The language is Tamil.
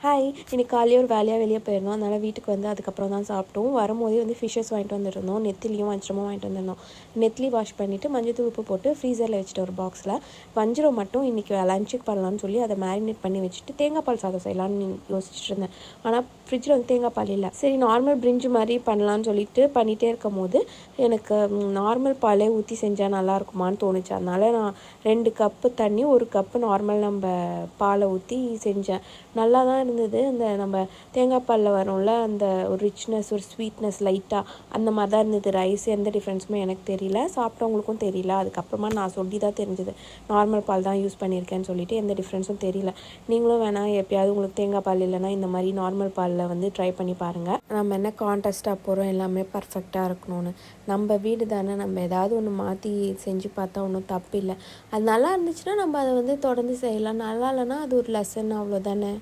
ஹாய், இன்னைக்கு காலையில் ஒரு வேலையாக வெளியே போயிருந்தோம். அதனால் வீட்டுக்கு வந்து அதுக்கப்புறம் தான் சாப்பிட்டோம். வரும்போதே வந்து ஃபிஷ்ஷஸ் வாங்கிட்டு வந்துருந்தோம். நெத்திலியும் வஞ்சிரமும் வாங்கிட்டு வந்திருந்தோம். நெத்திலி வாஷ் பண்ணிவிட்டு மஞ்சள் உப்பு போட்டு ஃப்ரீசரில் வச்சுட்டு ஒரு பாக்ஸில் வஞ்சிரம் மட்டும் இன்றைக்கி லஞ்சுக்கு பண்ணலான்னு சொல்லி அதை மேரினேட் பண்ணி வச்சுட்டு தேங்காய் பால் சாதம் செய்யலான்னு யோசிச்சுட்டு இருந்தேன். ஆனால் ஃப்ரிட்ஜில் வந்து தேங்காய் பால் இல்லை. சரி, நார்மல் பிரிஞ்சு மாதிரி பண்ணலான்னு சொல்லிட்டு பண்ணிகிட்டே இருக்கும் போது எனக்கு நார்மல் பாலே ஊற்றி செஞ்சால் நல்லாயிருக்குமான்னு தோணுச்சு. அதனால் நான் 2 கப்பு தண்ணி 1 கப்பு நார்மல் நம்ம பாலை ஊற்றி செஞ்சேன். நல்லா தான் இருந்தது. அந்த நம்ம தேங்காய் பாலில் வரும்ல அந்த ஒரு ரிச்னஸ், ஒரு ஸ்வீட்னஸ் லைட்டாக அந்த மாதிரி தான் இருந்தது. ரைஸ் எந்த டிஃப்ரென்ஸுமே எனக்கு தெரியல, சாப்பிட்டவங்களுக்கும் தெரியல. அதுக்கப்புறமா நான் சொல்லி தான் தெரிஞ்சது நார்மல் பால் தான் யூஸ் பண்ணியிருக்கேன்னு சொல்லிட்டு எந்த டிஃப்ரென்ஸும் தெரியல. நீங்களும் வேணால் எப்பயாவது உங்களுக்கு தேங்காய் பால் இல்லைன்னா இந்த மாதிரி நார்மல் பாலில் வந்து ட்ரை பண்ணி பாருங்கள். நம்ம என்ன கான்டெஸ்ட்டாக போகிறோம் எல்லாமே பர்ஃபெக்டாக இருக்கணும்னு. நம்ம வீடு தானே, நம்ம ஏதாவது ஒன்று மாற்றி செஞ்சு பார்த்தா ஒன்றும் தப்பு இல்லை. அது நல்லா இருந்துச்சுன்னா நம்ம அதை வந்து தொடர்ந்து செய்யலாம். நல்லா இல்லைன்னா அது ஒரு லெசன், அவ்வளோதானே.